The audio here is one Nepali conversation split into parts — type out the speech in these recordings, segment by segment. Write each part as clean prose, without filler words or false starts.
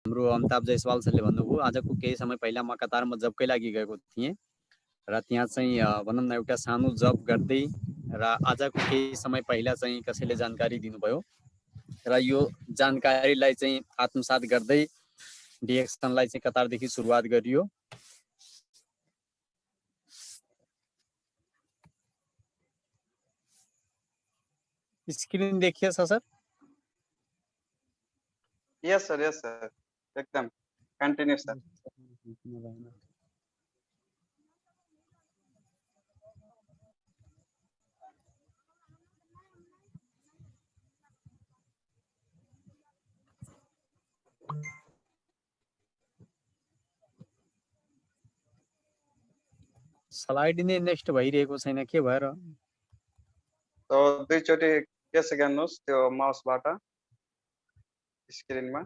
हाम्रो अमिताभ जायसवाल सरले भन्नुभयो आजको केही समय पहिला म कतारमा जबकै लागि गएको थिएँ र त्यहाँ चाहिँ भनौँ न एउटा सानो जब गर्दै र आजको केही समय पहिला चाहिँ कसैले जानकारी दिनुभयो र यो जानकारीलाई चाहिँ आत्मसात गर्दै डिएक्सनलाई चाहिँ कतारदेखि सुरुवात गरियो। स्क्रिन देखिएछ सर? यस सर एकदम कन्टिन्यू सर। स्लाइड नै नेक्स्ट भइरहेको छैन के भएर? तो दुईचोटि यसो गर्नुहोस् त्यो माउसबाट स्क्रिनमा।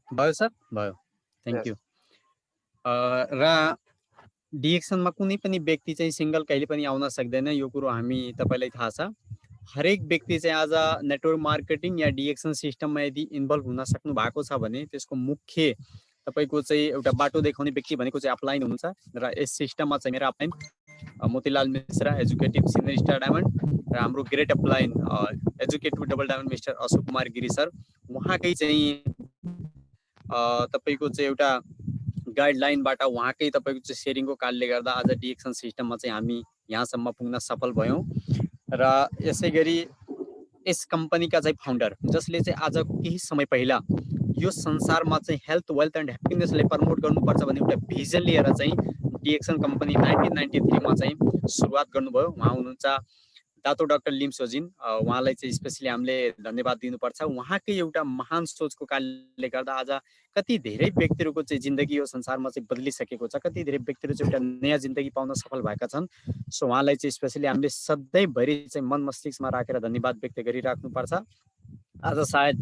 भयो सर? भयो, थ्याङ्क यू। र डिएक्सनमा कुनै पनि व्यक्ति चाहिँ सिंगल कहिले पनि आउन सक्दैन, यो कुरो हामी तपाईलाई थाहा छ। हरेक व्यक्ति चाहिँ आज नेटवर्क मार्केटिङ या डिएक्सन सिस्टममा यदि इन्भल्भ हुन सक्नु भएको छ भने त्यसको मुख्य तपाईको चाहिँ एउटा बाटो देखाउने व्यक्ति भनेको चाहिँ अपलाइन हुनुहुन्छ र यस सिस्टममा चाहिँ मेरो upline Motilal Mishra executive senior star diamond र हाम्रो great upline executive double diamond mister Ashok Kumar Giri sir, उहाँकै चाहिँ तपाईको चाहिँ एउटा गाइडलाइनबाट उहाँकै तपाईको चाहिँ सेयरिङको कारणले गर्दा आज डिएक्सन सिस्टममा चाहिँ हामी यहाँसम्म पुग्न सफल भयौँ। र यसै गरी यस कम्पनीका चाहिँ फाउन्डर जसले चाहिँ आज केही समय पहिला यो संसारमा चाहिँ हेल्थ वेल्थ एन्ड ह्याप्पिनेसलाई प्रमोट गर्नुपर्छ भन्ने एउटा भिजन लिएर चाहिँ डिएक्सन कम्पनी 1993 मा चाहिँ सुरुवात गर्नुभयो। उहाँ हुनुहुन्छ दातो डाक्टर लिम सोजिन, उहाँलाई चाहिँ स्पेसली हामीले धन्यवाद दिनुपर्छ। उहाँकै एउटा महान सोचको कारणले गर्दा आज कति धेरै व्यक्तिहरूको चाहिँ जिन्दगी यो संसारमा चाहिँ बदलिसकेको छ, कति धेरै व्यक्तिहरू चाहिँ एउटा नयाँ जिन्दगी पाउन सफल भएका छन्। सो उहाँलाई चाहिँ स्पेसली हामीले सधैँभरि चाहिँ मन मस्तिष्कमा राखेर धन्यवाद व्यक्त गरिराख्नुपर्छ। आज सायद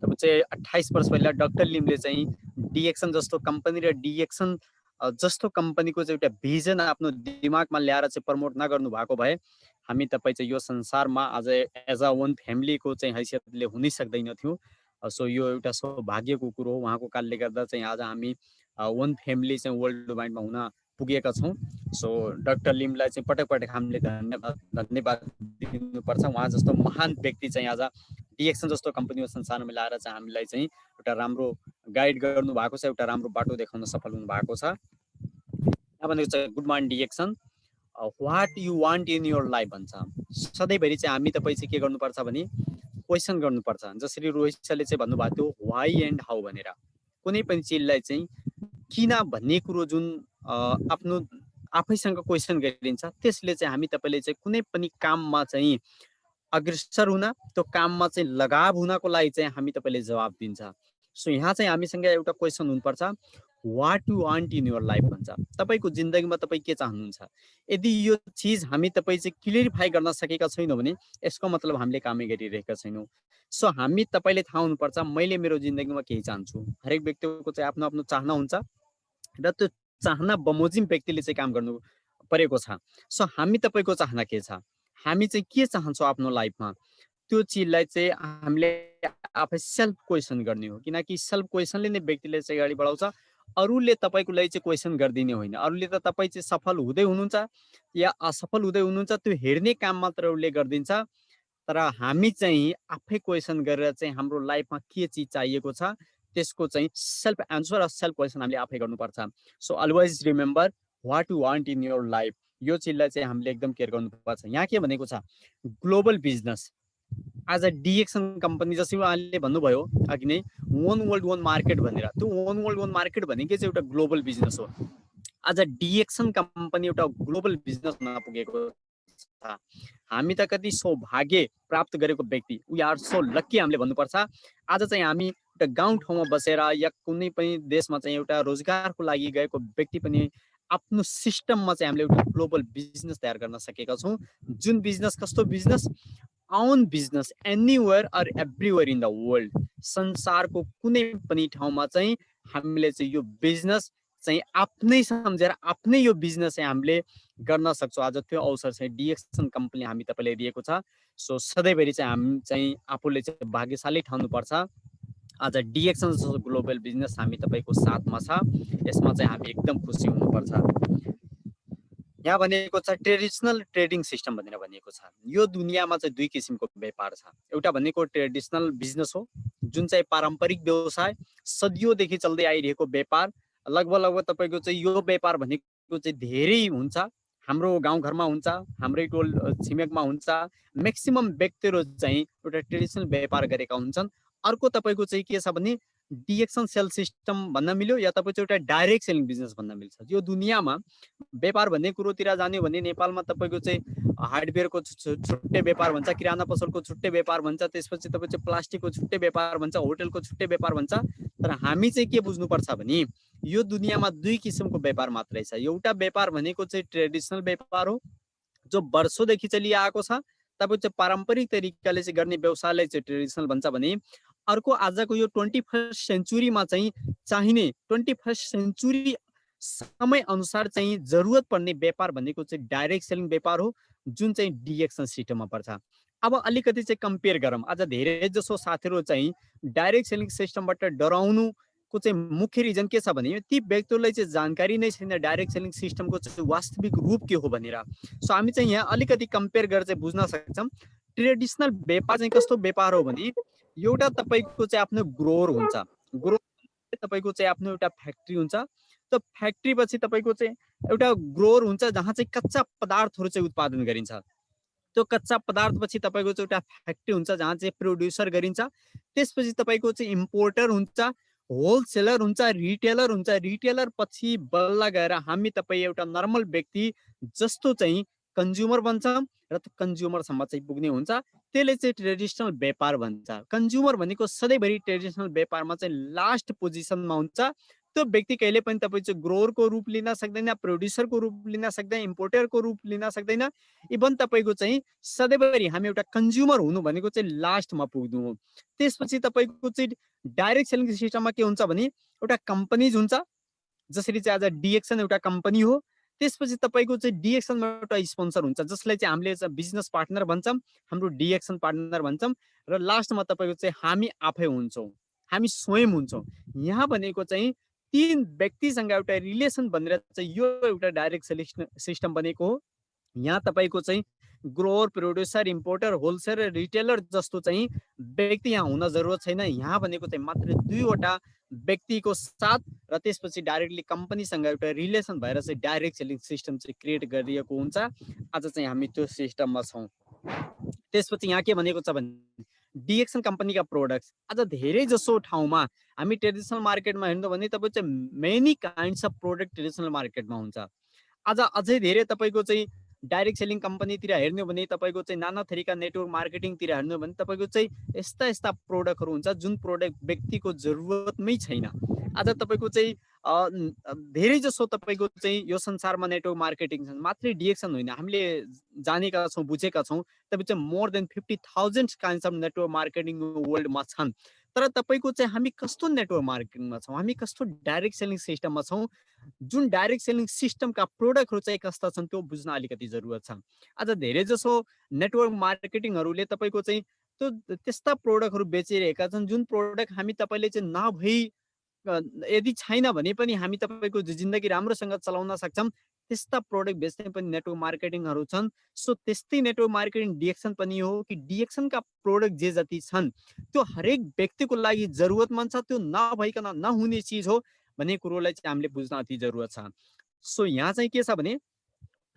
तपाईँ चाहिँ 28 वर्ष पहिला डाक्टर लिमले चाहिँ डिएक्सन जस्तो कम्पनी र डिएक्सन जस्तो कम्पनीको चाहिँ एउटा भिजन आफ्नो दिमागमा ल्याएर चाहिँ प्रमोट नगर्नु भएको भए हामी तपाईँ चाहिँ यो संसारमा आज एज अ वन फ्यामिलीको चाहिँ हैसियतले हुनै सक्दैनथ्यौँ। सो यो एउटा सौभाग्यको कुरो हो, उहाँको कारणले गर्दा चाहिँ आज हामी वन फ्यामिली चाहिँ वर्ल्ड वाइडमा हुन पुगेका छौँ। सो डाक्टर लिमलाई चाहिँ पटक पटक हामीले धन्यवाद दिनुपर्छ। उहाँ जस्तो महान व्यक्ति चाहिँ आज डिएक्सन जस्तो कम्पनीको संसारमा ल्याएर चाहिँ हामीलाई चाहिँ एउटा राम्रो गाइड गर्नु भएको छ, एउटा राम्रो बाटो देखाउन सफल हुनु भएको छ। भनेको चाहिँ good morning DXN, what you want in your life भन्छ। सधैँभरि चाहिँ हामी तपाईँ चाहिँ के गर्नुपर्छ भने क्वेसन गर्नुपर्छ। जसरी रोहित सरले चाहिँ भन्नुभएको थियो वाइ एन्ड हाउ भनेर, कुनै पनि चिजलाई चाहिँ किन भन्ने कुरो जुन आफ्नो आफैसँग क्वेसन गरिन्छ त्यसले चाहिँ हामी तपाईले चाहिँ कुनै पनि काममा चाहिँ अग्रसर हुन, त्यो काममा चाहिँ लगाव हुनको लागि चाहिँ हामी तपाईले जवाब दिन्छ। सो यहाँ चाहिँ हामीसँग एउटा क्वेसन हुनुपर्छ, what you want in your life भन्छ। तपाईको जिन्दगीमा तपाईँ के चाहनुहुन्छ? यदि यो चिज हामी तपाईँ चाहिँ क्लियरिफाई गर्न सकेका छैनौँ भने यसको मतलब हामीले कामै गरिरहेका छैनौँ। सो हामी तपाईले थाहा हुनुपर्छ मैले मेरो जिन्दगीमा के चाहन्छु। हरेक व्यक्तिको चाहिँ आफ्नो आफ्नो चाहना हुन्छ र त्यो चाहना बमोजिम व्यक्तिले चाहिँ काम गर्नु परेको छ। सो हामी तपाईको चाहना के छ, हामी चाहिँ के चाहन्छौँ आफ्नो लाइफमा, त्यो चिजलाई चाहिँ हामीले आफै सेल्फ क्वेसन गर्ने हो। किनकि सेल्फ क्वेसनले नै व्यक्तिले चाहिँ अगाडि बढाउँछ। अरूले तपाईको लागि चाहिँ क्वेसन गरिदिने होइन। अरूले त तपाईँ चाहिँ सफल हुँदै हुनुहुन्छ या असफल हुँदै हुनुहुन्छ त्यो हेर्ने काम मात्र उसले गरिदिन्छ। तर हामी चाहिँ आफै क्वेसन गरेर चाहिँ हाम्रो लाइफमा के चिज चाहिएको छ त्यसको चाहिँ सेल्फ एन्सर र सेल्फ क्वेसन हामीले आफै गर्नुपर्छ। So always remember what you want in your life, यो चिजलाई चाहिँ हामीले एकदम केयर गर्नुपर्छ। यहाँ के भनेको छ ग्लोबल बिजनेस आज डिएक्सन कम्पनी जसरी उहाँले भन्नुभयो अघि नै वन वर्ल्ड वन मार्केट भनेर, त्यो वन वर्ल्ड वन मार्केट भनेकै चाहिँ एउटा ग्लोबल बिजनेस हो। आज डिएक्सन कम्पनी एउटा ग्लोबल बिजनेस हुन पुगेको छ। हामी त कति सौभाग्य प्राप्त गरेको व्यक्ति, वी आर सो लक्की हामीले भन्नुपर्छ। आज चाहिँ हामी एउटा गाउँ ठाउँमा बसेर या कुनै पनि देशमा चाहिँ एउटा रोजगारको लागि गएको व्यक्ति पनि आफ्नो सिस्टममा चाहिँ हामीले एउटा ग्लोबल बिजनेस तयार गर्न सकेका छौँ। जुन बिजनेस कस्तो बिजनेस, आउन business anywhere or everywhere in the world, संसारको कुनै पनि ठाउँमा चाहिँ हामीले चाहिँ यो बिजनेस चाहिँ आफ्नै सम्झेर आफ्नै यो बिजनेस चाहिँ हामीले गर्न सक्छौँ। आज त्यो अवसर चाहिँ डिएक्सन कम्पनी हामी तपाईलाई दिएको छ। सो सधैँभरि चाहिँ हामी चाहिँ आफूले चाहिँ भाग्यशाली ठान्नुपर्छ। आज डिएक्सन जस्तो ग्लोबल बिजनेस हामी तपाईँको साथमा छ। यसमा चाहिँ हामी एकदम खुसी हुनुपर्छ। यहाँ भनेको छ ट्रेडिसनल ट्रेडिङ सिस्टम भनेर भनिएको छ। यो दुनियाँमा चाहिँ 2 किसिमको व्यापार छ। एउटा भनेको ट्रेडिसनल बिजनेस हो, जुन चाहिँ पारम्परिक व्यवसाय, सदियोदेखि चल्दै आइरहेको व्यापार। लगभग तपाईँको चाहिँ यो व्यापार भनेको चाहिँ धेरै हुन्छ। हाम्रो गाउँघरमा हुन्छ, हाम्रै टोल छिमेकमा हुन्छ। म्याक्सिमम व्यक्तिहरू चाहिँ एउटा ट्रेडिसनल व्यापार गरेका हुन्छन्। अर्को तपाईँको चाहिँ के छ भने डिएक्सन सेल सिस्टम भन्न मिल्यो या तपाईँ चाहिँ एउटा डाइरेक्ट सेलिङ बिजनेस भन्न मिल्छ। यो दुनियाँमा व्यापार भन्ने कुरोतिर जाने भने नेपालमा तपाईँको चाहिँ हार्डवेयरको छुट्टै व्यापार भन्छ, किराना पसलको छुट्टै व्यापार भन्छ, त्यसपछि तपाईँ चाहिँ प्लास्टिकको छुट्टै व्यापार भन्छ, होटलको छुट्टै व्यापार भन्छ। तर हामी चाहिँ के बुझ्नुपर्छ भने यो दुनियाँमा 2 किसिमको व्यापार मात्रै छ। एउटा व्यापार भनेको चाहिँ ट्रेडिसनल व्यापार हो, जो वर्षौँदेखि चलिआएको छ। तपाईँ चाहिँ पारम्परिक तरिकाले चाहिँ गर्ने व्यवसायलाई चाहिँ ट्रेडिसनल भन्छ भने अर्को आजको यो 21st सेन्चुरीमा चाहिँ चाहिने 21st सेन्चुरी समय अनुसार चाहिँ जरुरत पर्ने व्यापार भनेको चाहिँ डाइरेक्ट सेलिङ व्यापार हो, जुन चाहिँ डिएक्सन सिस्टममा पर्छ। अब अलिकति चाहिँ कम्पेयर गरौँ। आज धेरै जसो साथीहरू चाहिँ डाइरेक्ट सेलिङ सिस्टमबाट डराउनुको चाहिँ मुख्य रिजन के छ भने ती व्यक्तिहरूलाई चाहिँ जानकारी नै छैन डाइरेक्ट सेलिङ सिस्टमको चाहिँ वास्तविक रूप के हो भनेर। सो हामी चाहिँ यहाँ अलिकति कम्पेयर गरेर चाहिँ बुझ्न सक्छौँ। ट्रेडिसनल व्यापार चाहिँ कस्तो व्यापार हो भने एउटा तपाईँको चाहिँ आफ्नो ग्रोवर हुन्छ। ग्रोवर तपाईँको चाहिँ आफ्नो एउटा फ्याक्ट्री हुन्छ। त्यो फ्याक्ट्री पछि तपाईँको चाहिँ एउटा ग्रोवर हुन्छ जहाँ चाहिँ कच्चा पदार्थहरू चाहिँ उत्पादन गरिन्छ। त्यो कच्चा पदार्थ पछि तपाईँको चाहिँ एउटा फ्याक्ट्री हुन्छ जहाँ चाहिँ प्रोड्युसर गरिन्छ। त्यसपछि तपाईँको चाहिँ इम्पोर्टर हुन्छ, होलसेलर हुन्छ, रिटेलर हुन्छ। रिटेलर पछि बल्ल गएर हामी तपाईँ एउटा नर्मल व्यक्ति जस्तो चाहिँ कन्ज्युमर बन्छ र त्यो कन्ज्युमरसम्म चाहिँ पुग्ने हुन्छ। त्यसले चाहिँ ट्रेडिसनल व्यापार भन्छ। कन्ज्युमर भनेको सधैँभरि ट्रेडिसनल व्यापारमा चाहिँ लास्ट पोजिसनमा हुन्छ। त्यो व्यक्ति कहिले पनि तपाईँ चाहिँ ग्रोवरको रूप लिन सक्दैन, प्रोड्युसरको रूप लिन सक्दैन, इम्पोर्टरको रूप लिन सक्दैन। इभन तपाईँको चाहिँ सधैँभरि हामी एउटा कन्ज्युमर हुनु भनेको चाहिँ लास्टमा पुग्नु हो। त्यसपछि तपाईँको चाहिँ डाइरेक्ट सेलिङ सिस्टममा के हुन्छ भने एउटा कम्पनीज हुन्छ। जसरी चाहिँ आज डिएक्सन एउटा कम्पनी हो। त्यसपछि तपाईँको चाहिँ डिएक्सनमा एउटा स्पोन्सर हुन्छ जसलाई चाहिँ हामीले चाहिँ बिजनेस पार्टनर भन्छौँ, हाम्रो डिएक्सन पार्टनर भन्छौँ। र लास्टमा तपाईँको चाहिँ हामी आफै हुन्छौँ, हामी स्वयं हुन्छौँ। यहाँ भनेको चाहिँ 3 व्यक्तिसँग एउटा रिलेसन बनेर चाहिँ यो एउटा डाइरेक्ट सेलिङ सिस्टम बनेको हो। यहाँ तपाईँको चाहिँ Grover, producer, importer, wholesaler, retailer जस्तो चाहिँ व्यक्ति यहाँ हुन जरुरत छैन। यहाँ भनेको चाहिँ मात्र 2 वटा व्यक्तिको साथ र त्यसपछि डाइरेक्टली कम्पनीसँग एउटा रिलेसन भएर चाहिँ डाइरेक्ट सेलिङ सिस्टम चाहिँ क्रिएट गरिएको हुन्छ। आज चाहिँ हामी त्यो सिस्टममा छौँ। त्यसपछि यहाँ के भनेको छ भने डिएक्सन कम्पनीका प्रोडक्ट्स आज धेरै जसो ठाउँमा हामी ट्रेडिसनल मार्केटमा हेर्नु भने तपाईँ चाहिँ many kinds of product traditional मार्केटमा हुन्छ। आज अझै धेरै तपाईँको चाहिँ डाइरेक्ट सेलिङ कम्पनीतिर हेर्नु भने तपाईँको चाहिँ नाना थरीका नेटवर्क मार्केटिङतिर हेर्नु भने तपाईँको चाहिँ यस्ता प्रोडक्टहरू हुन्छ जुन प्रोडक्ट व्यक्तिको जरुरतमै छैन। आज तपाईँको चाहिँ धेरै जसो तपाईँको चाहिँ यो संसारमा नेटवर्क मार्केटिङ छ, मात्रै डिएक्सन होइन, हामीले जानेका छौँ, बुझेका छौँ। तपाईँ चाहिँ more than 50,000 kinds of network marketing वर्ल्डमा छन्। तर तपाईँको चाहिँ हामी कस्तो नेटवर्क मार्केटिङमा छौँ, हामी कस्तो डाइरेक्ट सेलिङ सिस्टममा छौँ, जुन डाइरेक्ट सेलिङ सिस्टमका प्रोडक्टहरू चाहिँ कस्ता छन् त्यो बुझ्न अलिकति जरुरत छ। आज धेरै जसो नेटवर्क मार्केटिङहरूले तपाईँको चाहिँ त्यो त्यस्ता प्रोडक्टहरू बेचिरहेका छन् जुन प्रोडक्ट हामी तपाईँले चाहिँ नभई यदि छैन भने पनि हामी तपाईँको जिन्दगी राम्रोसँग चलाउन सक्छौँ त्यस्ता प्रोडक्ट बेच्ने पनि नेटवर्क मार्केटिङहरू छन्। सो त्यस्तै नेटवर्क मार्केटिङ डिएक्सन पनि हो कि डिएक्सनका प्रोडक्ट जे जति छन् त्यो हरेक व्यक्तिको लागि जरुरतमन्द छ, त्यो नभइकन नहुने चिज हो भन्ने कुरोलाई चाहिँ हामीले बुझ्न अति जरुरत छ। सो यहाँ चाहिँ के छ भने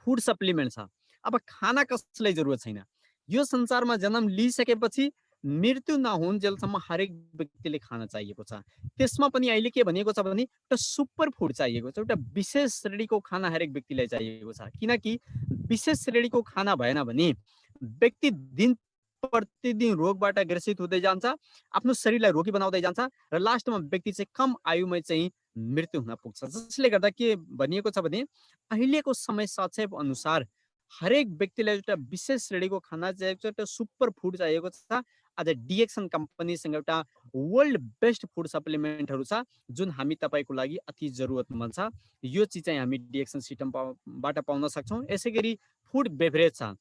फुड सप्लिमेन्ट छ। अब खाना कसलाई जरुरत छैन। यो संसारमा जन्म लिइसकेपछि मृत्यु नहुन्जेलसम्म हरेक व्यक्तिले खाना चाहिएको छ। त्यसमा पनि अहिले के भनिएको छ भने एउटा सुपर फुड चाहिएको छ, एउटा विशेष श्रेणीको खाना हरेक व्यक्तिलाई चाहिएको छ। किनकि विशेष श्रेणीको खाना भएन भने व्यक्ति दिन प्रतिदिन रोगबाट ग्रसित हुँदै जान्छ, आफ्नो शरीरलाई रोगी बनाउँदै जान्छ र लास्टमा व्यक्ति चाहिँ कम आयुमै चाहिँ मृत्यु हुन पुग्छ। जसले गर्दा के भनिएको छ भने अहिलेको समय सचेप अनुसार हरेक व्यक्तिलाई एउटा विशेष श्रेणीको खाना चाहिएको छ, एउटा सुपर फुड चाहिएको छ। आज डिएक्सन कम्पनीसँग एउटा वर्ल्ड बेस्ट फुड सप्लिमेन्टहरू छ जुन हामी तपाईँको लागि अति जरुरतमन्द छ। यो चिज चाहिँ हामी डिएक्सन सिस्टमबाट पाउन सक्छौँ। यसै गरी फुड बेभरेज छ।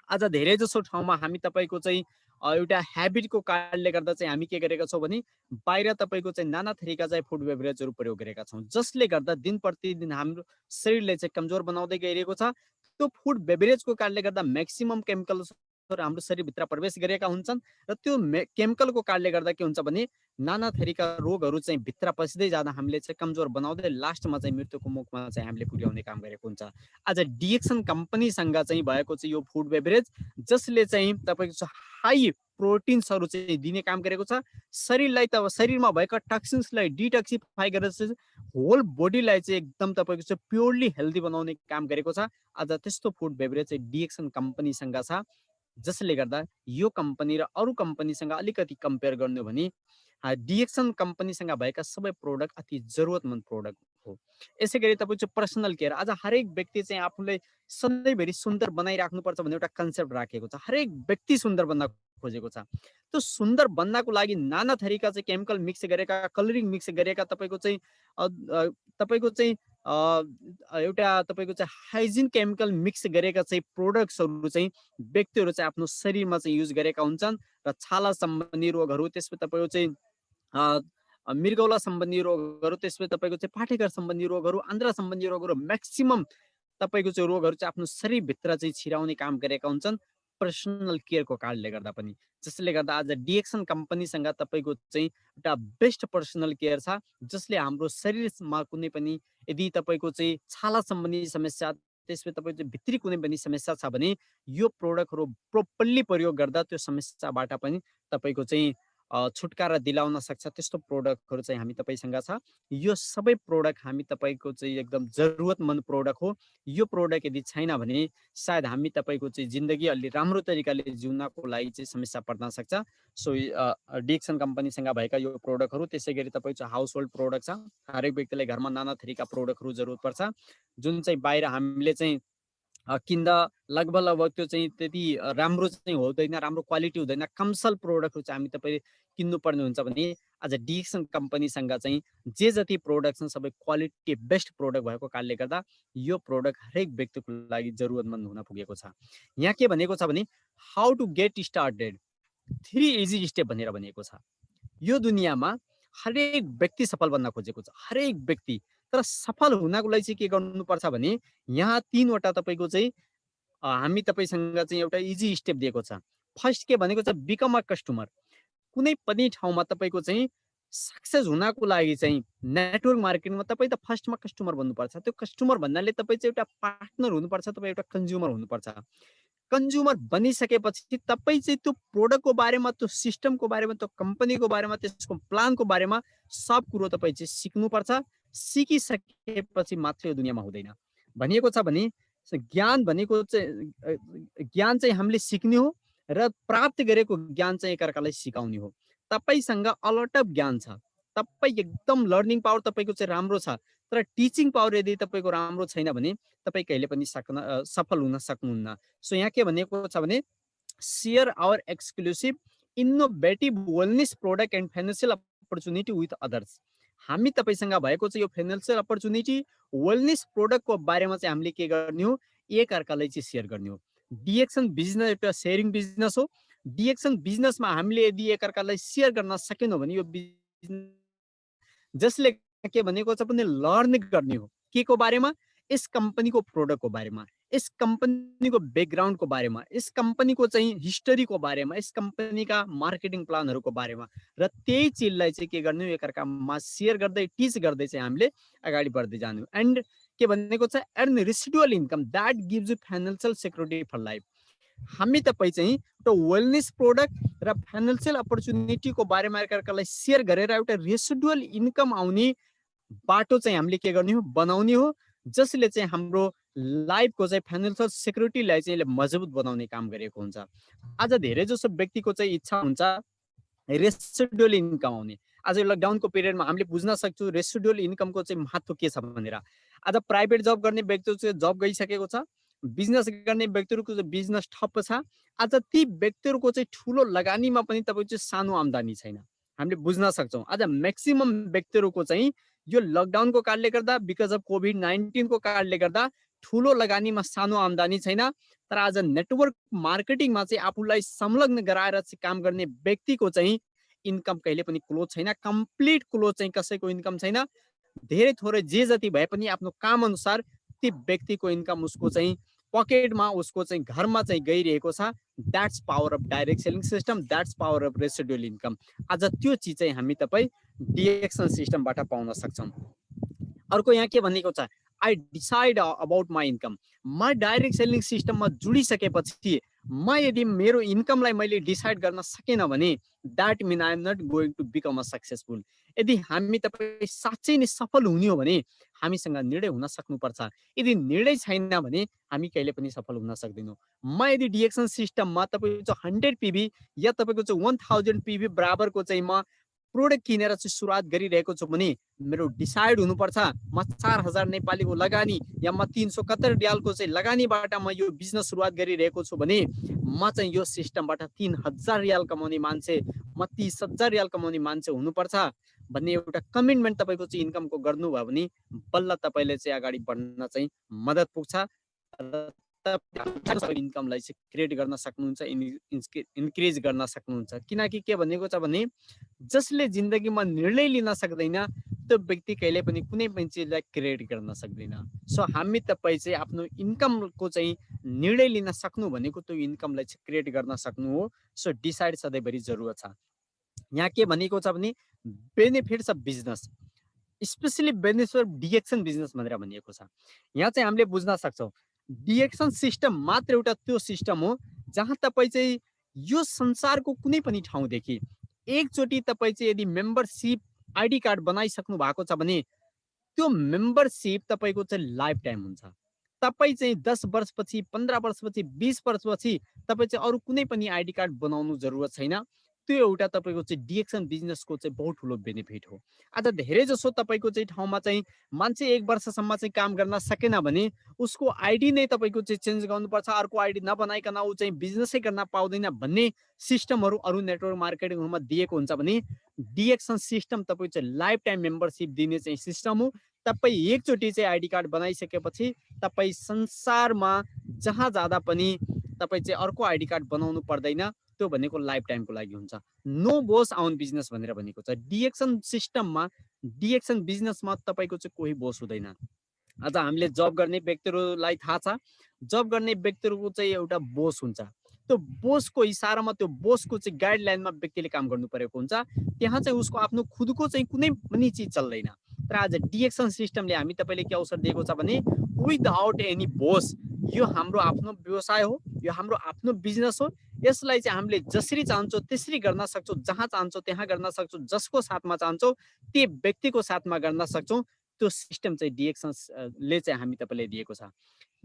आज धेरै जसो ठाउँमा हामी तपाईँको चाहिँ एउटा ह्याबिटको कारणले गर्दा चाहिँ हामी के गरेका छौँ भने बाहिर तपाईँको चाहिँ नाना थरीका चाहिँ फुड बेभरेजहरू प्रयोग गरेका छौँ, जसले गर्दा दिन प्रतिदिन हाम्रो शरीरले चाहिँ कमजोर बनाउँदै गइरहेको छ। त्यो फुड बेभरेजको कारणले गर्दा म्याक्सिमम केमिकल्सहरू हाम्रो शरीरभित्र प्रवेश गरेका हुन्छन् र त्यो केमिकलको कारणले गर्दा के हुन्छ भने नाना थरीका रोगहरू चाहिँ भित्र पसिँदै जाँदा हामीले चाहिँ कमजोर बनाउँदै लास्टमा चाहिँ मृत्युको मुखमा चाहिँ हामीले पुर्याउने काम गरेको हुन्छ। आज डिएक्सन कम्पनीसँग चाहिँ भएको चाहिँ यो फुड बेभरेज, जसले चाहिँ तपाईँको चाहिँ हाई प्रोटिन्सहरू चाहिँ दिने काम गरेको छ। शरीरलाई त शरीरमा भएका टक्सिन्सलाई डिटक्सिफाई गरेर चाहिँ होल बडीलाई चाहिँ एकदम तपाईँको चाहिँ प्योरली हेल्दी बनाउने काम गरेको छ। आज त्यस्तो फुड बेभरेज चाहिँ डिएक्सन कम्पनीसँग छ, जसले गर्दा यो कम्पनी र अरू कम्पनीसँग अलिकति कम्पेयर गर्नु भने डिएक्सन कम्पनीसँग भएका सबै प्रोडक्ट अति जरुरतमन्द प्रोडक्ट हो। यसै गरी तपाईँको चाहिँ पर्सनल केयर, आज हरेक व्यक्ति चाहिँ आफूलाई सधैँभरि सुन्दर बनाइराख्नुपर्छ भन्ने एउटा कन्सेप्ट राखेको छ। हरेक व्यक्ति सुन्दर बन्न खोजेको छ। त्यो सुन्दर बन्नको लागि नाना थरीका चाहिँ केमिकल मिक्स गरेका, कलरिङ मिक्स गरेका तपाईँको चाहिँ तपाईँको चाहिँ एउटा तपाईँको चाहिँ हाइजिन केमिकल मिक्स गरेका चाहिँ प्रोडक्ट्सहरू चाहिँ व्यक्तिहरू चाहिँ आफ्नो शरीरमा चाहिँ युज गरेका हुन्छन् र छाला सम्बन्धी रोगहरू, त्यसमा तपाईँको चाहिँ मृगौला सम्बन्धी रोगहरू, त्यसमा तपाईँको चाहिँ पाठेघर सम्बन्धी रोगहरू, आन्द्रा सम्बन्धी रोगहरू, म्याक्सिमम तपाईँको चाहिँ रोगहरू चाहिँ आफ्नो शरीरभित्र चाहिँ छिराउने काम गरेका हुन्छन् पर्सनल केयरको कारणले गर्दा पनि। जसले गर्दा आज डिएक्सन कम्पनीसँग तपाईँको चाहिँ एउटा बेस्ट पर्सनल केयर छ, जसले हाम्रो शरीरमा कुनै पनि यदि तपाईँको चाहिँ छाला सम्बन्धी समस्या, त्यसमा तपाईँको चाहिँ भित्री कुनै पनि समस्या छ भने यो प्रोडक्टहरू प्रोपरली प्रयोग गर्दा त्यो समस्याबाट पनि तपाईँको चाहिँ छुटकारा दिलाउन सक्छ। त्यस्तो प्रोडक्टहरू चाहिँ हामी तपाईँसँग छ। यो सबै प्रोडक्ट हामी तपाईँको चाहिँ एकदम जरुरतमन्द प्रोडक्ट हो। यो प्रोडक्ट यदि छैन भने सायद हामी तपाईँको चाहिँ जिन्दगी अलि राम्रो तरिकाले जिउनको लागि चाहिँ समस्या पर्न सक्छ। सो डिएक्सन कम्पनीसँग भएका यो प्रोडक्टहरू, त्यसै गरी तपाईँको चाहिँ हाउस होल्ड प्रोडक्ट छ। हरेक व्यक्तिलाई घरमा नाना थरीका प्रोडक्टहरू जरुरत पर्छ, जुन चाहिँ बाहिर हामीले चाहिँ किन्दा लगभग त्यो चाहिँ त्यति राम्रो चाहिँ हुँदैन, राम्रो क्वालिटी हुँदैन, कमसल प्रोडक्टहरू चाहिँ हामी तपाईँ किन्नुपर्ने हुन्छ भने आज डिएक्सन कम्पनीसँग चाहिँ जे जति प्रोडक्ट छन् सबै क्वालिटी बेस्ट प्रोडक्ट भएको कारणले गर्दा यो प्रोडक्ट हरेक व्यक्तिको लागि जरुरतमन्द हुन पुगेको छ। यहाँ के भनेको छ भने how to get started, 3 easy step भनेर भनिएको छ। यो दुनियाँमा हरेक व्यक्ति सफल बन्न खोजेको छ, हरेक व्यक्ति। तर सफल हुनको लागि चाहिँ के गर्नुपर्छ भने यहाँ 3 वटा तपाईँको चाहिँ हामी तपाईँसँग चाहिँ एउटा इजी स्टेप दिएको छ। फर्स्ट के भनेको छ बिकम अ कस्टमर। कुनै पनि ठाउँमा तपाईँको चाहिँ सक्सेस हुनको लागि चाहिँ नेटवर्क मार्केटिङमा तपाईँ त फर्स्टमा कस्टमर बन्नुपर्छ। त्यो कस्टमर भन्नाले तपाईँ चाहिँ एउटा पार्टनर हुनुपर्छ, तपाईँ एउटा कन्ज्युमर हुनुपर्छ। कन्ज्युमर बनिसकेपछि तपाईँ चाहिँ त्यो प्रोडक्टको बारेमा, त्यो सिस्टमको बारेमा, त्यो कम्पनीको बारेमा, त्यसको प्लानको बारेमा सब कुरो तपाईँ चाहिँ सिक्नुपर्छ। सिकिसकेपछि मात्र यो दुनियाँमा हुँदैन। भनिएको छ भने ज्ञान भनेको चाहिँ ज्ञान चाहिँ हामीले सिक्ने हो र प्राप्त गरेको ज्ञान चाहिँ एकअर्कालाई सिकाउने हो। तपाईँसँग अलट अफ ज्ञान छ, तपाईँ एकदम लर्निङ पावर तपाईँको चाहिँ राम्रो छ, तर टिचिङ पावर यदि तपाईँको राम्रो छैन भने तपाईँ कहिले पनि सफल हुन सक्नुहुन्न। सो यहाँ के भनेको छ भने share our exclusive innovative wellness product and financial opportunity with others. हामी तपाईँसँग भएको चाहिँ यो फाइनेन्सियल अपर्च्युनिटी, वेलनेस प्रोडक्टको बारेमा चाहिँ हामीले के गर्ने हो, एक अर्कालाई चाहिँ सेयर गर्ने हो। डिएक्सन बिजनेस एउटा सेयरिङ बिजनेस हो। डिएक्सन बिजनेसमा हामीले यदि एक अर्कालाई सेयर गर्न सकेनौँ भने यो बिजनेस, जसले के भनेको छ भने लर्न गर्ने हो के को बारेमा, यस कम्पनीको प्रोडक्टको बारेमा, यस कम्पनीको ब्याकग्राउन्डको बारेमा, यस कम्पनीको चाहिँ हिस्टोरीको बारेमा, यस कम्पनीका मार्केटिङ प्लानहरूको बारेमा, र त्यही चिजलाई चाहिँ के गर्ने हो एकअर्कामा सेयर गर्दै टिच गर्दै चाहिँ हामीले अगाडि बढ्दै जानु। एन्ड के भनेको छ earn residual income that gives you financial security for life. हामी तपाईँ चाहिँ एउटा वेलनेस प्रोडक्ट र फाइनेन्सियल अपर्च्युनिटीको बारेमा एकअर्कालाई सेयर गरेर एउटा रेसिडुअल इन्कम आउने बाटो चाहिँ हामीले के गर्ने हो, बनाउने हो, जसले चाहिँ हाम्रो लाइफको चाहिँ फाइनेन्सियल सेक्युरिटीलाई चाहिँ मजबुत बनाउने काम गरेको हुन्छ। आज धेरै जसो व्यक्तिको चाहिँ इच्छा हुन्छ रेसिडुअल इन्कम आउने। आज लकडाउनको पिरियडमा हामीले बुझ्न सक्छौँ रेसिडुअल इन्कमको चाहिँ महत्त्व के छ भनेर। आज प्राइभेट जब गर्ने व्यक्तिहरू चाहिँ जब गइसकेको छ, बिजनेस गर्ने व्यक्तिहरूको चाहिँ बिजनेस ठप्प छ। आज ती व्यक्तिहरूको चाहिँ ठुलो लगानीमा पनि तपाईँको चाहिँ सानो आम्दानी छैन, हामीले बुझ्न सक्छौँ। आज म्याक्सिमम व्यक्तिहरूको चाहिँ यो लकडाउनको कारणले गर्दा, बिकज अफ कोभिड-19 को कारणले गर्दा ठुलो लगानीमा सानो आम्दानी छैन, तर आज नेटवर्क मार्केटिङमा चाहिँ आफूलाई संलग्न गराएर चाहिँ काम गर्ने व्यक्तिको चाहिँ इन्कम कहिले पनि क्लोज छैन, कम्प्लिट क्लोज चाहिँ कसैको इन्कम छैन। धेरै थोरै जे जति भए पनि आफ्नो काम अनुसार ती व्यक्तिको इन्कम उसको चाहिँ पकेटमा, उसको चाहिँ घरमा चाहिँ गइरहेको छ। That's power of direct selling system, that's power of residual income. आज त्यो चिज चाहिँ हामी तपाईँ डिएक्सन सिस्टमबाट पाउन सक्छौँ। अर्को यहाँ के भनेको छ, I decide about my income. म डाइरेक्ट सेलिङ सिस्टममा जुडिसकेपछि म यदि मेरो इन्कमलाई मैले डिसाइड गर्न सकेन भने that mean I am not going to become a successful. यदि हामी तपाईँ साँच्चै नै सफल हुने हो भने हामीसँग निर्णय हुन सक्नुपर्छ। यदि निर्णय छैन भने हामी कहिले पनि सफल हुन सक्दैनौँ। म यदि डिएक्सन सिस्टममा तपाईँको चाहिँ 100 पिभी या तपाईँको चाहिँ 1000 पिभी बराबरको चाहिँ म प्रोडक्ट किनेर चाहिँ सुरुवात गरिरहेको छु भने मेरो डिसाइड हुनुपर्छ, म 4000 नेपालीको लगानी या म 371 रियालको चाहिँ लगानीबाट म यो बिजनेस सुरुवात गरिरहेको छु भने म चाहिँ यो सिस्टमबाट 3000 रियाल कमाउने मान्छे, म 30,000 रियाल कमाउने मान्छे हुनुपर्छ भन्ने एउटा कमिटमेन्ट तपाईँको चाहिँ इन्कमको गर्नुभयो भने बल्ल तपाईँले चाहिँ अगाडि बढ्न चाहिँ मद्दत पुग्छ र इन्कमलाई चाहिँ क्रिएट गर्न सक्नुहुन्छ, इन्क्रिज गर्न सक्नुहुन्छ। किनकि के भनेको छ भने जसले जिन्दगीमा निर्णय लिन सक्दैन त्यो व्यक्ति कहिले पनि कुनै पनि चिजलाई क्रिएट गर्न सक्दैन। सो हामी तपाईँ चाहिँ आफ्नो इन्कमको चाहिँ निर्णय लिन सक्नु भनेको त्यो इन्कमलाई चाहिँ क्रिएट गर्न सक्नु हो। सो डिसाइड सधैँभरि जरुरत छ। यहाँ के भनेको छ भने benefits of business, especially benefit of DXN business भनेर भनिएको छ। यहाँ चाहिँ हामीले बुझ्न सक्छौँ डिएक्सन सिस्टम मात्र एउटा त्यो सिस्टम हो जहाँ तपाईँ चाहिँ यो संसारको कुनै पनि ठाउँदेखि एकचोटि तपाईँ चाहिँ यदि मेम्बरसिप आइडी कार्ड बनाइसक्नु भएको छ भने त्यो मेम्बरसिप तपाईँको चाहिँ लाइफ टाइम हुन्छ। तपाईँ चाहिँ 10 वर्षपछि, 15 वर्षपछि, 20 वर्षपछि तपाईँ चाहिँ अरू कुनै पनि आइडी कार्ड बनाउनु जरुरत छैन। त्यो एउटा तपाईँको चाहिँ डिएक्सन बिजनेसको चाहिँ बहुत ठुलो बेनिफिट हो। आज धेरै जसो तपाईँको चाहिँ ठाउँमा चाहिँ मान्छे 1 वर्षसम्म चाहिँ काम गर्न सकेन भने उसको आइडी नै तपाईँको चाहिँ चेन्ज गर्नुपर्छ, अर्को आइडी नबनाइकन ऊ चाहिँ बिजनेसै गर्न पाउँदैन भन्ने सिस्टमहरू अरू नेटवर्क मार्केटिङहरूमा दिएको हुन्छ भने डिएक्सन सिस्टम तपाईँ चाहिँ लाइफ टाइम मेम्बरसिप दिने चाहिँ सिस्टम हो। तपाईँ एकचोटि चाहिँ आइडी कार्ड बनाइसकेपछि तपाईँ संसारमा जहाँ जाँदा पनि तपाईँ चाहिँ अर्को आइडी कार्ड बनाउनु पर्दैन। त्यो भनेको लाइफ टाइमको लागि हुन्छ। नो बोस आउन बिजनेस भनेर भनेको छ। डिएक्सन सिस्टममा, डिएक्सन बिजनेसमा तपाईँको चाहिँ कोही बोस हुँदैन। आज हामीले जब गर्ने व्यक्तिहरूलाई थाहा छ, जब गर्ने व्यक्तिहरूको चाहिँ एउटा बोस हुन्छ। त्यो बोसको इसारामा, त्यो बोसको चाहिँ गाइडलाइनमा व्यक्तिले काम गर्नु परेको हुन्छ। त्यहाँ चाहिँ उसको आफ्नो खुदको चाहिँ कुनै पनि चिज चल्दैन। तर आज डिएक्सन सिस्टमले हामी तपाईँले के अवसर दिएको छ भने विदाउट एनी बोस यो हाम्रो आफ्नो व्यवसाय हो, यो हाम्रो आफ्नो बिजनेस हो। यसलाई चाहिँ हामीले जसरी चाहन्छौँ त्यसरी गर्न सक्छौँ, जहाँ चाहन्छौँ त्यहाँ गर्न सक्छौँ, जसको साथमा चाहन्छौँ त्यो व्यक्तिको साथमा गर्न सक्छौँ। त्यो सिस्टम चाहिँ डिएक्सन ले चाहिँ हामी तपाईँले दिएको छ।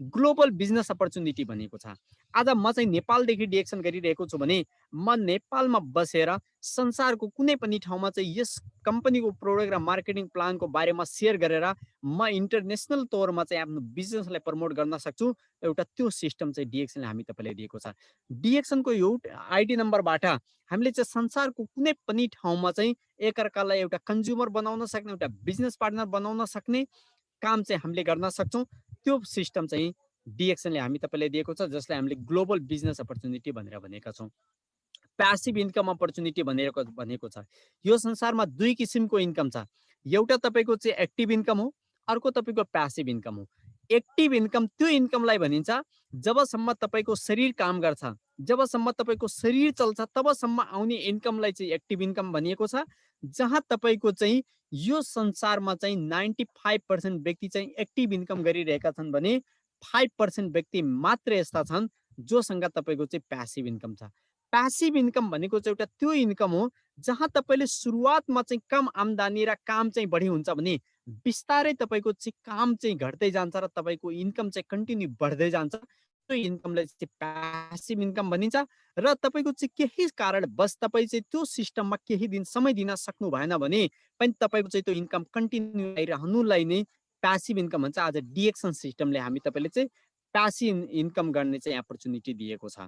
ग्लोबल बिजनेस अपर्च्युनिटी भनेको छ। आज म चाहिँ नेपालदेखि डिएक्सन गरिरहेको छु भने म नेपालमा बसेर संसारको कुनै पनि ठाउँमा चाहिँ यस कम्पनीको प्रोडक्ट र मार्केटिङ प्लानको बारेमा सेयर गरेर म इन्टरनेसनल तौरमा चाहिँ आफ्नो बिजनेसलाई प्रमोट गर्न सक्छु। एउटा त्यो सिस्टम चाहिँ डिएक्सनले हामी तपाईँलाई दिएको छ। डिएक्सनको यो आइडी नम्बरबाट हामीले चाहिँ संसारको कुनै पनि ठाउँमा चाहिँ एकअर्कालाई एउटा कन्ज्युमर बनाउन सक्ने, एउटा बिजनेस पार्टनर बनाउन सक्ने काम चाहिँ हामीले गर्न सक्छौँ। त्यो सिस्टम चाहिँ डिएक्सनले हामी तपाईँलाई दिएको छ, जसलाई हामीले ग्लोबल बिजनेस अपर्च्युनिटी भनेर भनेका छौँ। प्यासिभ इन्कम अपर्च्युनिटी भनेको छ। यो संसारमा दुई किसिमको इन्कम छ। एउटा तपाईँको चाहिँ एक्टिभ इन्कम हो, अर्को तपाईँको प्यासिभ इन्कम हो। एक्टिभ इन्कम त्यो इन्कमलाई भनिन्छ जबसम्म तपाईँको शरीर काम गर्छ, जबसम्म तपाईँको शरीर चल्छ तबसम्म आउने इन्कमलाई चाहिँ एक्टिभ इन्कम भनिएको छ। जहाँ तपाईँको चाहिँ यो संसारमा चाहिँ 95% व्यक्ति चाहिँ एक्टिभ इन्कम गरिरहेका छन् भने 5% व्यक्ति मात्र यस्ता छन् जोसँग तपाईँको चाहिँ प्यासिभ इन्कम छ। प्यासिभ इन्कम भनेको चाहिँ एउटा त्यो इन्कम हो जहाँ तपाईँले सुरुवातमा चाहिँ कम आम्दानी र काम चाहिँ बढी हुन्छ भने बिस्तारै तपाईँको चाहिँ काम चाहिँ घट्दै जान्छ र तपाईँको इन्कम चाहिँ कन्टिन्यू बढ्दै जान्छ। त्यो इन्कमलाई चाहिँ प्यासिभ इन्कम भनिन्छ। र तपाईँको चाहिँ केही कारणवश तपाईँ चाहिँ त्यो सिस्टममा केही दिन समय दिन सक्नु भएन भने पनि तपाईँको चाहिँ त्यो इन्कम कन्टिन्यू आइरहनुलाई नै प्यासिभ इन्कम भन्छ। आज डिएक्सन सिस्टमले हामी तपाईँले चाहिँ प्यासिभ इन्कम गर्ने चाहिँ अपर्च्युनिटी दिएको छ।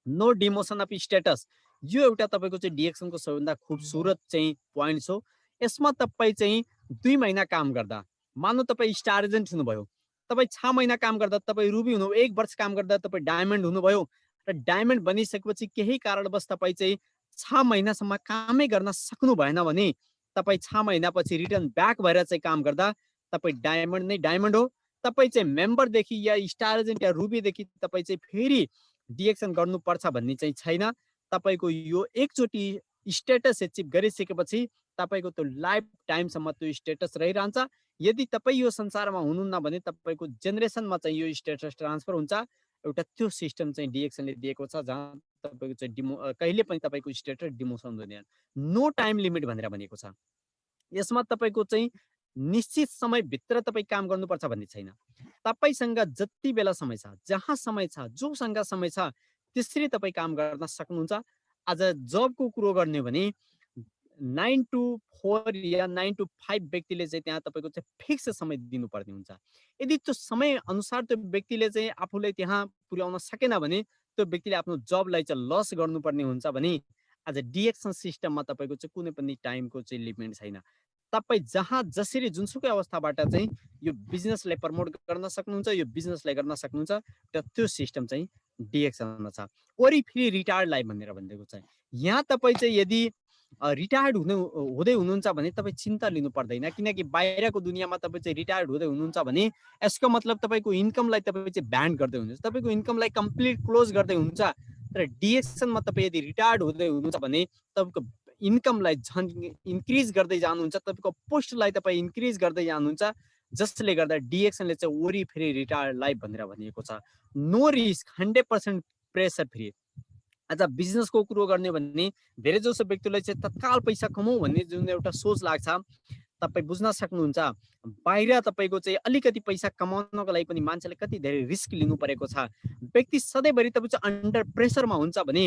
नो डिमोसन अफ स्टेटस, यो एउटा तपाईँको चाहिँ डिएक्सनको सबैभन्दा खुबसुरत चाहिँ पोइन्ट्स हो। यसमा तपाईँ चाहिँ 2 महिना काम गर्दा, मानौ तपाईँ स्टार एजेन्ट हुनुभयो, तपाईँ 6 महिना काम गर्दा तपाईँ रुबी हुनु, 1 वर्ष काम गर्दा तपाईँ डायमन्ड हुनुभयो र डायमन्ड बनिसकेपछि केही कारणवश तपाईँ चाहिँ 6 महिनासम्म कामै गर्न सक्नु भएन भने तपाईँ 6 महिनापछि रिटर्न ब्याक भएर चाहिँ काम गर्दा तपाईँ डायमन्ड नै डायमन्ड हो। तपाईँ चाहिँ मेम्बरदेखि या स्टार एजेन्ट या रुबीदेखि तपाईँ चाहिँ फेरि डिएक्सन गर्नुपर्छ भन्ने चाहिँ छैन। तपाईँको यो एकचोटि स्टेटस एचिभ गरिसकेपछि तपाईँको त्यो लाइफ टाइमसम्म त्यो स्टेटस रहिरहन्छ। यदि तपाईँ यो संसारमा हुनुहुन्न भने तपाईँको जेनेरेसनमा चाहिँ यो स्टेटस ट्रान्सफर हुन्छ। एउटा त्यो सिस्टम चाहिँ डिएक्सनले दिएको छ जहाँ तपाईँको चाहिँ कहिले पनि तपाईँको स्टेटस डिमोसन हुँदैन। नो टाइम लिमिट भनेर भनेको छ। यसमा तपाईँको चाहिँ निश्चित समयभित्र तपाईँ काम गर्नुपर्छ भन्ने छैन। तपाईँसँग जति बेला समय छ, जहाँ समय छ, जोसँग समय छ त्यसरी तपाईँ काम गर्न सक्नुहुन्छ। आज जबको कुरो गर्ने हो भने 9 to 4 या 9 to 5 व्यक्तिले चाहिँ त्यहाँ तपाईँको चाहिँ फिक्स समय दिनुपर्ने हुन्छ। यदि त्यो समय अनुसार त्यो व्यक्तिले चाहिँ आफूलाई त्यहाँ पुर्याउन सकेन भने त्यो व्यक्तिले आफ्नो जबलाई चाहिँ लस गर्नुपर्ने हुन्छ भने आज डिएक्सन सिस्टममा तपाईँको चाहिँ कुनै पनि टाइमको चाहिँ लिमिट छैन। तपाईँ जहाँ जसरी जुनसुकै अवस्थाबाट चाहिँ यो बिजनेसलाई प्रमोट गर्न सक्नुहुन्छ, यो बिजनेसलाई गर्न सक्नुहुन्छ, र त्यो सिस्टम चाहिँ डिएक्सनमा छ। वरि फेरि रिटायर्ड लाइफ भनेर भनिदिएको छ। यहाँ तपाईँ चाहिँ यदि रिटायर्ड हुँदै हुनुहुन्छ भने तपाईँ चिन्ता लिनु पर्दैन, किनकि बाहिरको दुनियाँमा तपाईँ चाहिँ रिटायर्ड हुँदै हुनुहुन्छ भने यसको मतलब तपाईँको इन्कमलाई तपाईँ चाहिँ ब्यान्ड गर्दै हुनुहुन्छ, तपाईँको इन्कमलाई कम्प्लिट क्लोज गर्दै हुनुहुन्छ। तर डिएक्सनमा तपाईँ यदि रिटायर्ड हुँदै हुनुहुन्छ भने तपाईँको इन्कमलाई झन् इन्क्रिज गर्दै जानुहुन्छ, तपाईँको पोस्टलाई तपाईँ इन्क्रिज गर्दै जानुहुन्छ, जसले गर्दा डिएक्सनले चाहिँ वरिफेरि रिटायर्ड लाइफ भनेर भनिएको छ। No risk, 100% pressure free. आज बिजनेसको कुरो गर्ने भने धेरै जसो व्यक्तिलाई चाहिँ तत्काल पैसा कमाऊ भन्ने जुन एउटा सोच लाग्छ, तपाईँ बुझ्न सक्नुहुन्छ बाहिर तपाईँको चाहिँ अलिकति पैसा कमाउनको लागि पनि मान्छेले कति धेरै रिस्क लिनु परेको छ। व्यक्ति सधैँभरि तपाईँ चाहिँ अन्डर प्रेसरमा हुन्छ भने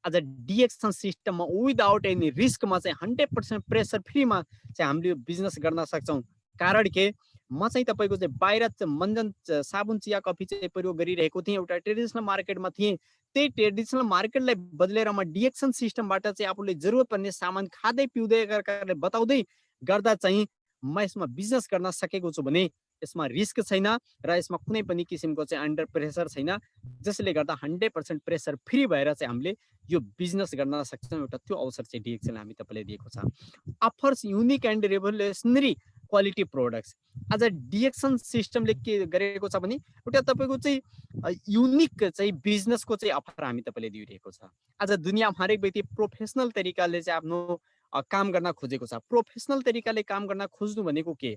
आज डिएक्सन सिस्टममा विदाउट एनी रिस्कमा चाहिँ 100% प्रेसर फ्रीमा चाहिँ हामीले यो बिजनेस गर्न सक्छौँ। कारण के, म चाहिँ तपाईँको चाहिँ बाहिर मञ्जन साबुन चिया कफी चाहिँ प्रयोग गरिरहेको थिएँ, एउटा ट्रेडिसनल मार्केटमा थिएँ। त्यही ट्रेडिसनल मार्केटलाई बदलेर म डिएक्सन सिस्टमबाट चाहिँ आफूले जरुरत पर्ने सामान खाँदै पिउँदै बताउँदै गर्दा चाहिँ म यसमा बिजनेस गर्न सकेको छु भने यसमा रिस्क छैन र यसमा कुनै पनि किसिमको चाहिँ अन्डर प्रेसर छैन, जसले गर्दा 100% प्रेसर फ्री भएर चाहिँ हामीले यो बिजनेस गर्न सक्छौँ। एउटा त्यो अवसर चाहिँ डिएक्सनले हामी तपाईँलाई दिएको छ। Offers unique and revolutionary quality products. आज डिएक्सन सिस्टमले के गरेको छ भने एउटा तपाईँको चाहिँ युनिक चाहिँ बिजनेसको चाहिँ अफर हामी तपाईँले दिइरहेको छ। आज दुनियाँमा हरेक व्यक्ति प्रोफेसनल तरिकाले चाहिँ आफ्नो काम गर्न खोजेको छ। प्रोफेसनल तरिकाले काम गर्न खोज्नु भनेको के,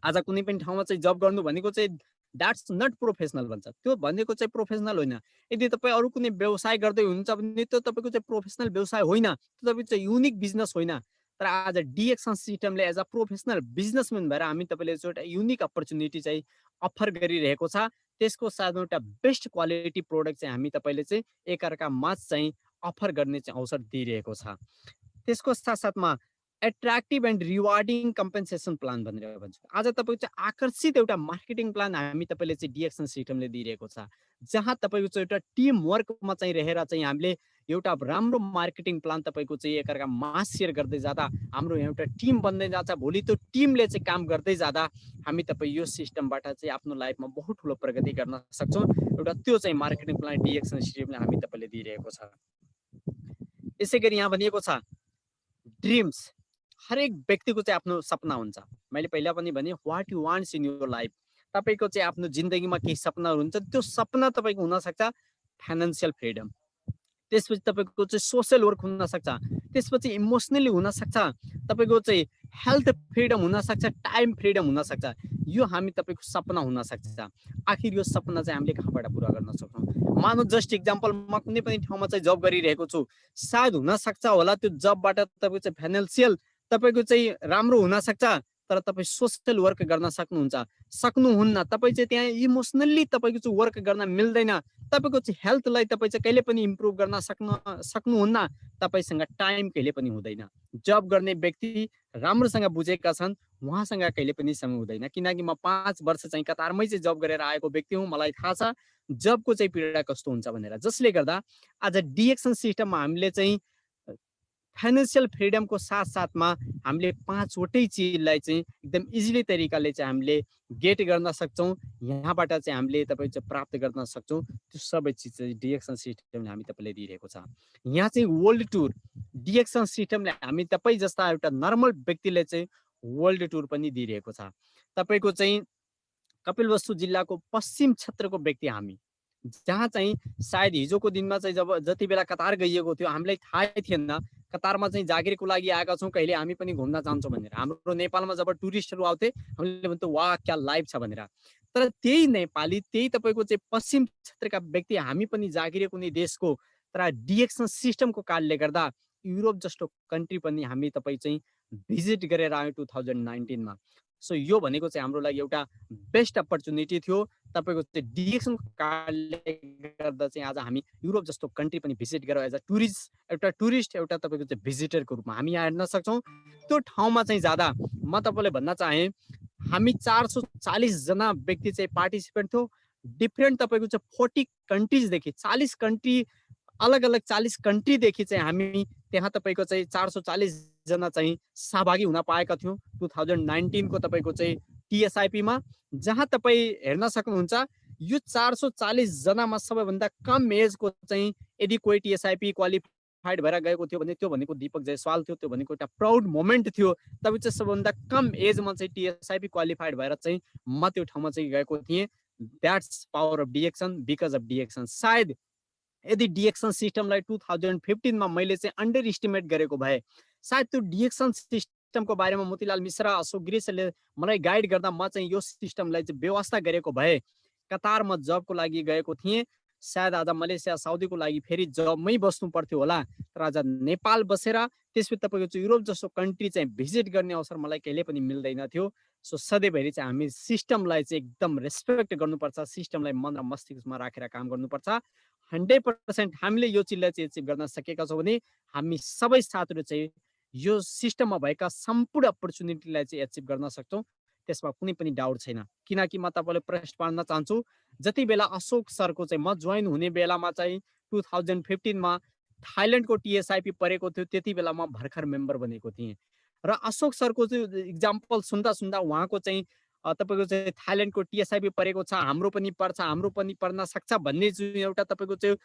आज कुनै पनि ठाउँमा चाहिँ जब गर्नु भनेको चाहिँ द्याट्स नट प्रोफेसनल भन्छ, त्यो भनेको चाहिँ प्रोफेसनल होइन। यदि तपाईँ अरू कुनै व्यवसाय गर्दै हुनुहुन्छ भने त्यो तपाईँको चाहिँ प्रोफेसनल व्यवसाय होइन, त्यो तपाईँको चाहिँ युनिक बिजनेस होइन। तर आज डिएक्सन सिस्टमले एज अ प्रोफेसनल बिजनेसम्यान भएर हामी तपाईँले एउटा युनिक अपर्च्युनिटी चाहिँ अफर गरिरहेको छ। त्यसको साथमा एउटा बेस्ट क्वालिटी प्रोडक्ट चाहिँ हामी तपाईँले चाहिँ एकअर्का माझ चाहिँ अफर गर्ने चाहिँ अवसर दिइरहेको छ। त्यसको साथसाथमा attractive and rewarding compensation plan भनेर भन्छ। आज तपाईँको चाहिँ आकर्षित एउटा मार्केटिङ प्लान हामी तपाईँले चाहिँ डिएक्सन सिस्टमले दिइरहेको छ, जहाँ तपाईँको चाहिँ एउटा टिम वर्कमा चाहिँ रहेर चाहिँ हामीले एउटा राम्रो मार्केटिङ प्लान तपाईँको चाहिँ एकअर्का मास सेयर गर्दै जाँदा हाम्रो एउटा टिम बन्दै जान्छ। भोलि त्यो टिमले चाहिँ काम गर्दै जाँदा हामी तपाईँ यो सिस्टमबाट चाहिँ आफ्नो लाइफमा बहुत ठुलो प्रगति गर्न सक्छौँ। एउटा त्यो चाहिँ मार्केटिङ प्लान डिएक्सन सिस्टमले हामी तपाईँले दिइरहेको छ। यसै गरी यहाँ भनिएको छ ड्रिम्स। हरेक व्यक्तिको चाहिँ आफ्नो सपना हुन्छ। मैले पहिला पनि भने what you wants in your life. तपाईँको चाहिँ आफ्नो जिन्दगीमा केही सपनाहरू हुन्छ, त्यो सपना तपाईँको हुनसक्छ फाइनेन्सियल फ्रिडम, त्यसपछि तपाईँको चाहिँ सोसियल वर्क हुनसक्छ, त्यसपछि इमोसनली हुनसक्छ, तपाईँको चाहिँ हेल्थ फ्रिडम हुनसक्छ, टाइम फ्रिडम हुनसक्छ। यो हामी तपाईँको सपना हुनसक्छ। आखिर यो सपना चाहिँ हामीले कहाँबाट पुरा गर्न सक्छौँ? मानव जस्ट इक्जाम्पल, म कुनै पनि ठाउँमा चाहिँ जब गरिरहेको छु, सायद हुनसक्छ होला त्यो जबबाट तपाईँको चाहिँ फाइनेन्सियल तपाईँको चाहिँ राम्रो हुनसक्छ, तर तपाईँ सोसियल वर्क गर्न सक्नुहुन्न। तपाईँ चाहिँ त्यहाँ इमोसनल्ली तपाईँको चाहिँ वर्क गर्न मिल्दैन। तपाईँको चाहिँ हेल्थलाई तपाईँ चाहिँ कहिले पनि इम्प्रुभ गर्न सक्नुहुन्न। तपाईँसँग टाइम कहिले पनि हुँदैन। जब गर्ने व्यक्ति राम्रोसँग बुझेका छन् उहाँसँग कहिले पनि समय हुँदैन, किनकि म 5 वर्ष चाहिँ कतारमै चाहिँ जब गरेर आएको व्यक्ति हुँ। मलाई थाहा छ जबको चाहिँ पीडा कस्तो हुन्छ भनेर। जसले गर्दा आज डिएक्सन सिस्टममा हामीले चाहिँ फाइनेन्सियल फ्रिडमको साथसाथमा हामीले 5 वटै चिजलाई चाहिँ एकदम इजिली तरिकाले चाहिँ हामीले गेट गर्न सक्छौँ। यहाँबाट चाहिँ हामीले तपाईँ चाहिँ प्राप्त गर्न सक्छौँ। त्यो सबै चिज चाहिँ डिएक्सन सिस्टमले हामी तपाईँलाई दिइरहेको छ। यहाँ चाहिँ वर्ल्ड टुर डिएक्सन सिस्टमले हामी तपाईँ जस्ता एउटा नर्मल व्यक्तिले चाहिँ वर्ल्ड टुर पनि दिइरहेको छ। तपाईँको चाहिँ कपिलवस्तु जिल्लाको पश्चिम क्षेत्रको व्यक्ति हामी, जहाँ चाहिँ सायद हिजोको दिनमा चाहिँ जब जति बेला कतार गइएको थियो हामीलाई थाहै थिएन कतारमा चाहिँ जागिरको लागि आएका छौँ, कहिले हामी पनि घुम्न जान्छौँ भनेर। हाम्रो नेपालमा जब टुरिस्टहरू आउँथे हामीले भन्थ्यो वाह क्या लाइफ छ भनेर। तर त्यही नेपाली त्यही तपाईँको चाहिँ पश्चिम क्षेत्रका व्यक्ति हामी पनि जागिरे कुनै देशको, तर डिएक्सन सिस्टमको कारणले गर्दा युरोप जस्तो कन्ट्री पनि हामी तपाईँ चाहिँ भिजिट गरेर आयौँ 2019मा। सो यो भनेको चाहिँ हाम्रो लागि एउटा बेस्ट अपर्च्युनिटी थियो। तपाईँको चाहिँ डिएक्सनको कारणले गर्दा चाहिँ आज हामी युरोप जस्तो कन्ट्री पनि भिजिट गरेर एज अ टुरिस्ट एउटा तपाईँको चाहिँ भिजिटरको रूपमा हामी यहाँ हेर्न सक्छौँ। त्यो ठाउँमा चाहिँ जाँदा म तपाईँलाई भन्न चाहेँ हामी 440 जना व्यक्ति चाहिँ पार्टिसिपेन्ट थियो। डिफ्रेन्ट तपाईँको चाहिँ 40 कन्ट्रिजदेखि 40 कन्ट्री अलग अलग 40 कन्ट्रीदेखि चाहिँ हामी त्यहाँ तपाईँको चाहिँ 440 जना चाहिँ सहभागी हुन पाएका थियौँ 2019को तपाईँको चाहिँ टिएसआइपीमा, जहाँ तपाईँ हेर्न सक्नुहुन्छ यो 440 जनामा सबैभन्दा कम एजको चाहिँ यदि कोही टिएसआइपी क्वालिफाइड भएर गएको थियो भने त्यो भनेको दीपक जायसवाल थियो। त्यो भनेको एउटा प्राउड मोमेन्ट थियो। तपाईँ चाहिँ सबभन्दा कम एजमा चाहिँ टिएसआइपी क्वालिफाइड भएर चाहिँ म त्यो ठाउँमा चाहिँ गएको थिएँ। That's power of DXN, because of DXN. सायद यदि डिएक्सन सिस्टमलाई 2015मा मैले चाहिँ अन्डर इस्टिमेट गरेको भए सायद त्यो डिएक्सन सिस्टमको बारेमा मोतीलाल मिश्रा, अशोक गिरीशले मलाई गाइड गर्दा म चाहिँ यो सिस्टमलाई चाहिँ व्यवस्था गरेको भए कतारमा जबको लागि गएको थिएँ, सायद आज मलेसिया साउदीको लागि फेरि जबमै बस्नु पर्थ्यो होला। तर आज नेपाल बसेर त्यसपछि तपाईँको चाहिँ युरोप जस्तो कन्ट्री चाहिँ भिजिट गर्ने अवसर मलाई कहिले पनि मिल्दैन थियो। सो सधैँभरि चाहिँ हामी सिस्टमलाई चाहिँ एकदम रेस्पेक्ट गर्नुपर्छ, सिस्टमलाई मन र मस्तिष्कमा राखेर काम गर्नुपर्छ। 100% हामीले यो चिजलाई चाहिँ एचिभ गर्न सकेका छौँ भने हामी सबै साथीहरू चाहिँ यो सिस्टममा भएका सम्पूर्ण अपर्च्युनिटीलाई चाहिँ एचिभ गर्न सक्छौँ। त्यसमा कुनै पनि डाउट छैन। किनकि म तपाईँलाई प्रश्न पार्न चाहन्छु, जति बेला अशोक सरको चाहिँ म जोइन हुने बेलामा चाहिँ 2015मा थाइल्यान्डको टिएसआइपी परेको थियो, त्यति बेला म भर्खर मेम्बर बनेको थिएँ। र अशोक सरको चाहिँ इक्जाम्पल सुन्दा सुन्दा उहाँको चाहिँ तपाईँको चाहिँ थाइल्यान्डको टिएसआइपी परेको छ, हाम्रो पनि पर्छ, हाम्रो पनि पर्न सक्छ भन्ने चाहिँ एउटा तपाईँको चाहिँ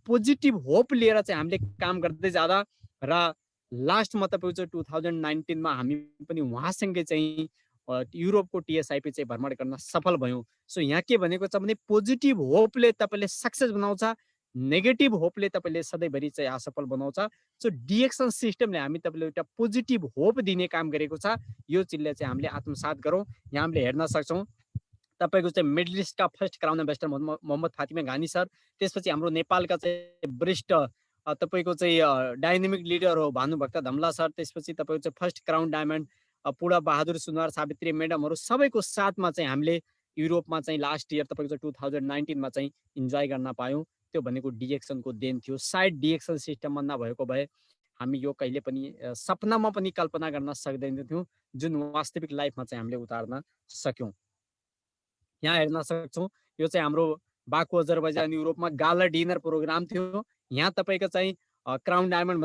पोजिटिभ होप लिएर चाहिँ हामीले काम गर्दै जाँदा र लास्टमा तपाईँको चाहिँ 2019मा हामी पनि उहाँसँगै चाहिँ युरोपको टिएसआइपी चाहिँ भ्रमण गर्न सफल भयौँ। सो यहाँ के भनेको छ भने पोजिटिभ होपले तपाईँले सक्सेस बनाउँछ, नेगेटिभ होपले तपाईँले सधैँभरि चाहिँ असफल बनाउँछ। सो डिएक्सन सिस्टमले हामी तपाईँले एउटा पोजिटिभ होप दिने काम गरेको छ। यो चिजले चाहिँ हामीले आत्मसात गरौँ। यहाँ हामीले हेर्न सक्छौँ तपाईँको चाहिँ मिडल इस्टका first crown ambassador Mohammed Fatima Ghani sir, त्यसपछि हाम्रो नेपालका चाहिँ वरिष्ठ तपाईँको चाहिँ डाइनामिक लिडर हो भानुभक्त धमला सर, त्यसपछि तपाईँको चाहिँ फर्स्ट क्राउन डायमन्ड पुरा बहादुर सुनवार, सावित्री म्याडमहरू सबैको साथमा चाहिँ हामीले युरोपमा चाहिँ लास्ट इयर तपाईँको चाहिँ 2019मा चाहिँ इन्जोय गर्न पायौँ। त्यो भनेको डिएक्सनको देन थियो। सायद डिएक्सन सिस्टममा नभएको भए हामी यो कहिले पनि सपनामा पनि कल्पना गर्न सक्दैनथ्यौँ, जुन वास्तविक लाइफमा चाहिँ हामीले उतार्न सक्यौँ। यहाँ हेर्न सक्छौँ यो चाहिँ हाम्रो बाकु अजरबैजान युरोपमा गाला डिनर प्रोग्राम थियो। यहाँ तपाईँको चाहिँ क्राउन डायमन्ड